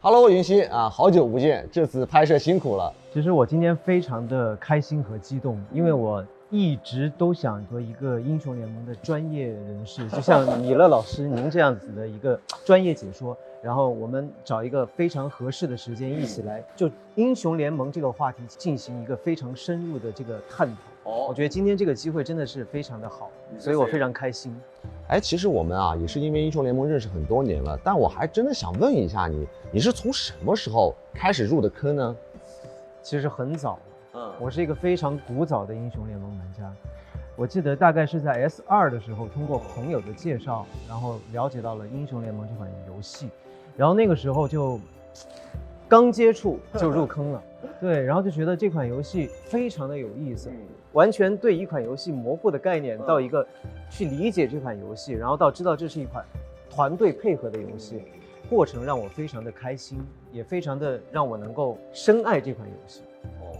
Hello，云溪啊，好久不见，这次拍摄辛苦了。其实我今天非常的开心和激动，因为我一直都想做一个英雄联盟的专业人士，就像米勒老师您这样子的一个专业解说。然后我们找一个非常合适的时间，一起来就英雄联盟这个话题进行一个非常深入的这个探讨。我觉得今天这个机会真的是非常的好，所以我非常开心。哎，其实我们啊也是因为英雄联盟认识很多年了，但我还真的想问一下你，你是从什么时候开始入的坑呢？其实很早，我是一个非常古早的英雄联盟玩家。我记得大概是在 S2的时候，通过朋友的介绍，然后了解到了英雄联盟这款游戏，然后那个时候就刚接触就入坑了，对，然后就觉得这款游戏非常的有意思，完全对一款游戏模糊的概念到一个去理解这款游戏，然后到知道这是一款团队配合的游戏，过程让我非常的开心，也非常的让我能够深爱这款游戏，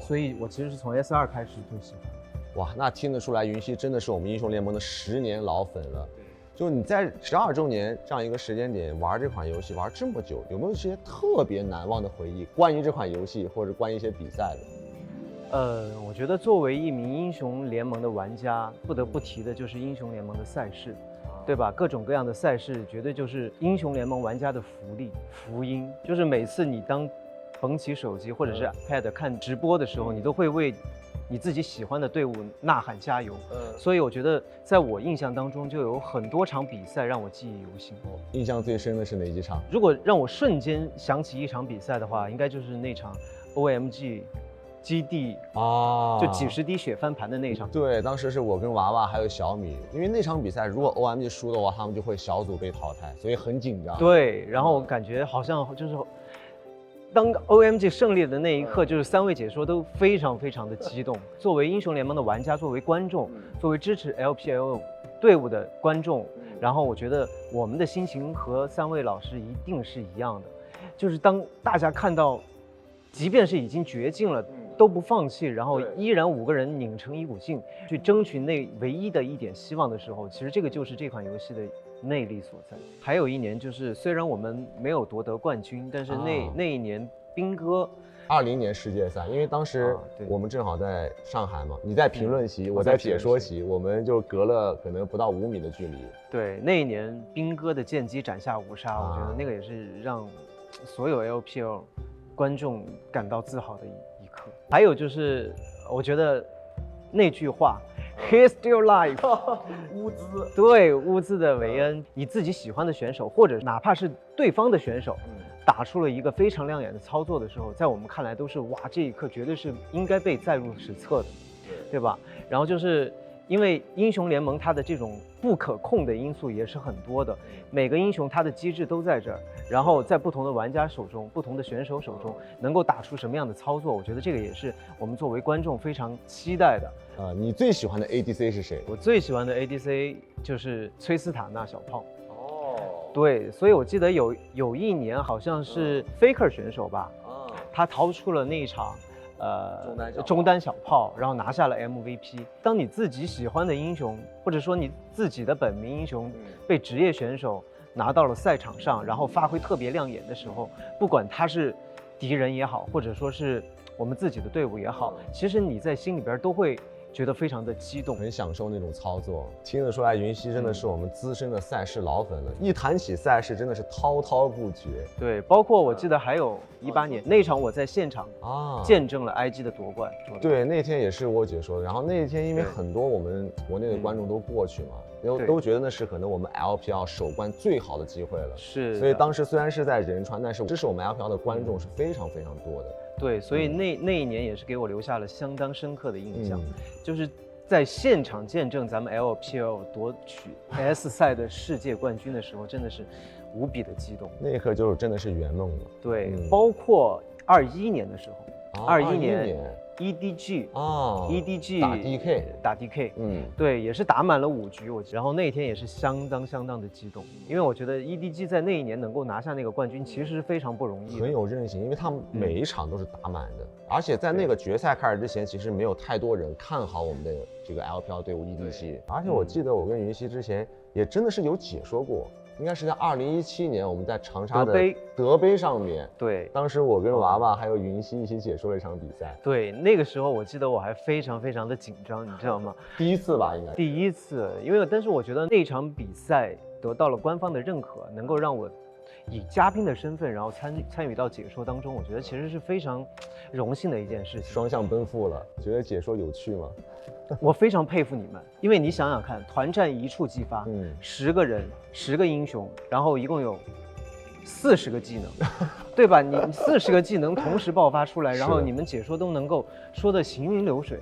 所以我其实是从 S2开始就喜欢。哇，那听得出来，云溪真的是我们英雄联盟的10年老粉了。就你在12周年这样一个时间点玩这款游戏玩这么久，有没有一些特别难忘的回忆？关于这款游戏或者关于一些比赛的？我觉得作为一名英雄联盟的玩家，不得不提的就是英雄联盟的赛事，对吧？各种各样的赛事，绝对就是英雄联盟玩家的福利、福音。就是每次你当捧起手机或者是 iPad 看直播的时候，你都会为你自己喜欢的队伍呐喊加油。所以我觉得在我印象当中就有很多场比赛让我记忆犹新。印象最深的是哪几场？如果让我瞬间想起一场比赛的话，应该就是那场 OMG 基地就几十滴血翻盘的那场。对，当时是我跟娃娃还有小米，因为那场比赛如果 OMG 输的话，他们就会小组被淘汰，所以很紧张。对，然后我感觉好像就是当 OMG 胜利的那一刻，就是3位解说都非常非常的激动。作为英雄联盟的玩家，作为观众，作为支持 LPL 队伍的观众，然后我觉得我们的心情和3位老师一定是一样的，就是当大家看到，即便是已经绝境了，都不放弃，然后依然5个人拧成一股劲，去争取那唯一的一点希望的时候，其实这个就是这款游戏的魅力所在。还有一年就是虽然我们没有夺得冠军，但是那一年兵哥20年世界赛，因为当时我们正好在上海嘛，你在评论席，我在解说席，我们就隔了可能不到5米的距离。对，那一年兵哥的剑姬斩下5杀，我觉得那个也是让所有 LPL 观众感到自豪的一刻。还有就是我觉得那句话 He's still alive 乌兹，对，乌兹的韦恩，你自己喜欢的选手，或者哪怕是对方的选手，打出了一个非常亮眼的操作的时候，在我们看来都是哇，这一刻绝对是应该被载入史册的，对吧？然后就是因为英雄联盟它的这种不可控的因素也是很多的，每个英雄它的机制都在这儿，然后在不同的玩家手中、不同的选手手中能够打出什么样的操作，我觉得这个也是我们作为观众非常期待的。你最喜欢的 ADC 是谁？我最喜欢的 ADC 就是崔斯塔纳小胖。对，所以我记得有一年好像是 Faker 选手吧，他掏出了那一场中单小炮，然后拿下了 MVP。当你自己喜欢的英雄，或者说你自己的本命英雄被职业选手拿到了赛场上，然后发挥特别亮眼的时候，不管他是敌人也好，或者说是我们自己的队伍也好，其实你在心里边都会觉得非常的激动，很享受那种操作。听得出来，云溪真的是我们资深的赛事老粉了。一谈起赛事，真的是滔滔不绝。对，包括我记得还有18年那场，我在现场见证了 IG 的夺冠。对，那天也是我解说的。然后那一天，因为很多我们国内的观众都过去嘛，都觉得那是可能我们 LPL 首冠最好的机会了。是，所以当时虽然是在仁川，但是支持我们 LPL 的观众是非常非常多的。对，所以那一年也是给我留下了相当深刻的印象，就是在现场见证咱们 LPL 夺取 S 赛的世界冠军的时候，真的是无比的激动。那一刻就是真的是圆梦了。对，包括21年的时候，21年。EDG 打 DK，对，也是打满了5局，然后那天也是相当的激动，因为我觉得 EDG 在那一年能够拿下那个冠军，其实是非常不容易的，很有韧性，因为他们每一场都是打满的，而且在那个决赛开始之前，其实没有太多人看好我们的这个 LPL 队伍 EDG，而且我记得我跟云溪之前也真的是有解说过。应该是在2017年，我们在长沙的德杯上面。对，当时我跟娃娃还有云溪一起解说了一场比赛。对，那个时候我记得我还非常非常的紧张，你知道吗？第一次吧，应该第一次，但是我觉得那场比赛得到了官方的认可，能够让我以嘉宾的身份，然后参与到解说当中，我觉得其实是非常荣幸的一件事情。双向奔赴了，觉得解说有趣吗？我非常佩服你们，因为你想想看，团战一触即发，10个人，10个英雄，然后一共有40个技能，对吧？你40个技能同时爆发出来，然后你们解说都能够说得行云流水。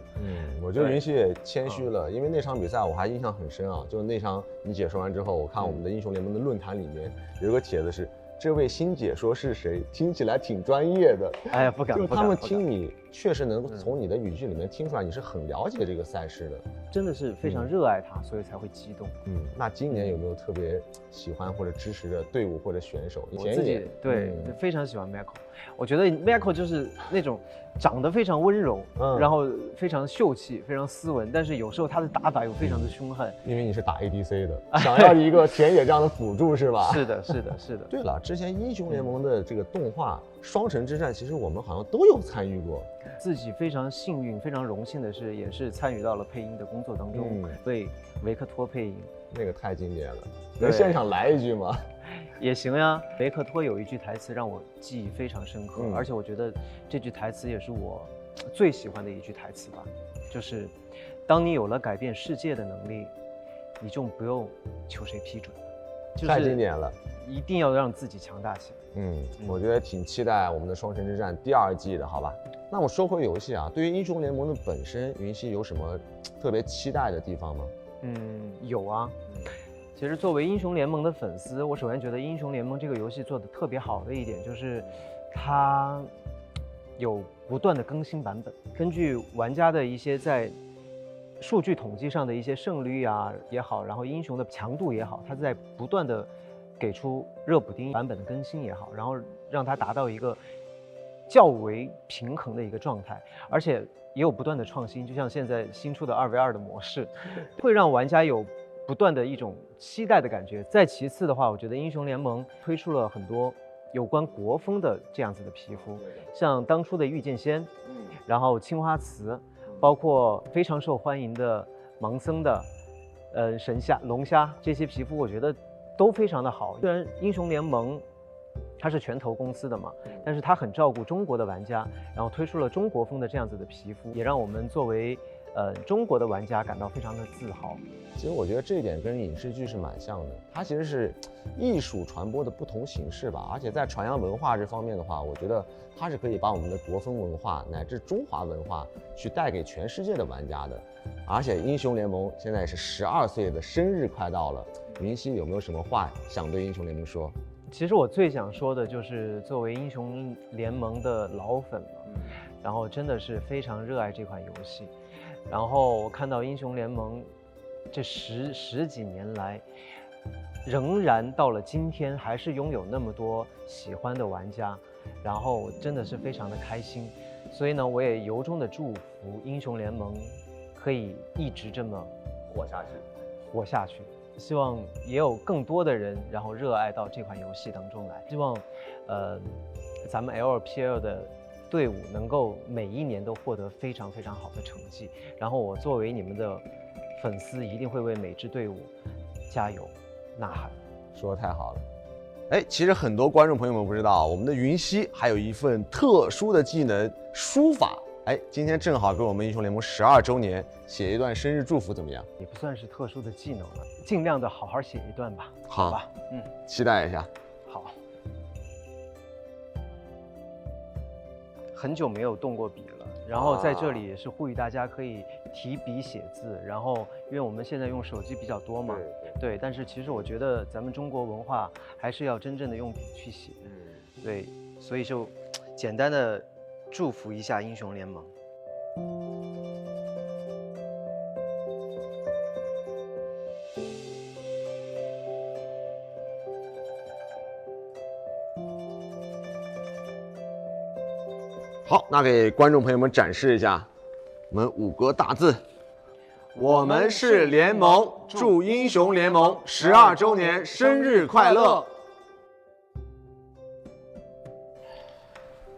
我觉得云溪也谦虚了，因为那场比赛我还印象很深啊，就是那场你解说完之后，我看我们的英雄联盟的论坛里面有个帖子是。这位新解说是谁？听起来挺专业的。哎呀，不敢。就他们听你，确实能够从你的语句里面听出来，你是很了解这个赛事的，真的是非常热爱它，所以才会激动。那今年有没有特别喜欢或者支持的队伍或者选手？我自己对非常喜欢 Michael， 我觉得 Michael 就是那种长得非常温柔，然后非常秀气，非常斯文，但是有时候他的打法又非常的凶悍。因为你是打 ADC 的，想要一个田野这样的辅助是吧？是的，是的，是的。对了，之前英雄联盟的这个动画《双城之战》，其实我们好像都有参与过。自己非常幸运、非常荣幸的是，也是参与到了配音的工作当中，为维克托配音。那个太经典了，能现场来一句吗？也行呀。维克托有一句台词让我记忆非常深刻，而且我觉得这句台词也是我最喜欢的一句台词吧，就是当你有了改变世界的能力，你就不用求谁批准了。就是、太经典了，一定要让自己强大起来。我觉得挺期待我们的《双城之战》第2季的，好吧？那我说回游戏啊，对于英雄联盟的本身，云溪有什么特别期待的地方吗？有啊。其实作为英雄联盟的粉丝，我首先觉得英雄联盟这个游戏做得特别好的一点就是它有不断的更新版本，根据玩家的一些在数据统计上的一些胜率啊也好，然后英雄的强度也好，它在不断的给出热补丁版本的更新也好，然后让它达到一个较为平衡的一个状态，而且也有不断的创新，就像现在新出的2v2的模式，会让玩家有不断的一种期待的感觉。再其次的话，我觉得英雄联盟推出了很多有关国风的这样子的皮肤，像当初的御剑仙，然后青花瓷，包括非常受欢迎的盲僧的神虾、龙虾这些皮肤，我觉得都非常的好。虽然英雄联盟它是拳头公司的嘛，但是它很照顾中国的玩家，然后推出了中国风的这样子的皮肤，也让我们作为中国的玩家感到非常的自豪。其实我觉得这一点跟影视剧是蛮像的，它其实是艺术传播的不同形式吧。而且在传扬文化这方面的话，我觉得它是可以把我们的国风文化乃至中华文化去带给全世界的玩家的。而且英雄联盟现在也是12岁的生日快到了，云溪有没有什么话想对英雄联盟说？其实我最想说的就是作为英雄联盟的老粉了，然后真的是非常热爱这款游戏。然后我看到英雄联盟这十几年来，仍然到了今天还是拥有那么多喜欢的玩家，然后真的是非常的开心。所以呢，我也由衷的祝福英雄联盟可以一直这么活下去。希望也有更多的人然后热爱到这款游戏当中来。希望咱们 LPL 的队伍能够每一年都获得非常非常好的成绩，然后我作为你们的粉丝一定会为每支队伍加油呐喊。说得太好了。其实很多观众朋友们不知道，我们的云溪还有一份特殊的技能——书法。今天正好给我们英雄联盟12周年写一段生日祝福，怎么样？也不算是特殊的技能了，尽量的好好写一段吧。好吧，期待一下。好。很久没有动过笔了，然后在这里也是呼吁大家可以提笔写字，然后因为我们现在用手机比较多嘛，对，但是其实我觉得咱们中国文化还是要真正的用笔去写，对，所以就简单的祝福一下英雄联盟。好，那给观众朋友们展示一下我们5个大字：我们是联盟，祝英雄联盟12周年生日快乐！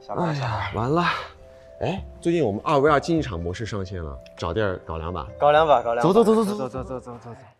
哎呀，完了！哎，最近我们2v2竞技场模式上线了，找地儿搞2把。搞2把，搞2把。走走走走走走走走走走走。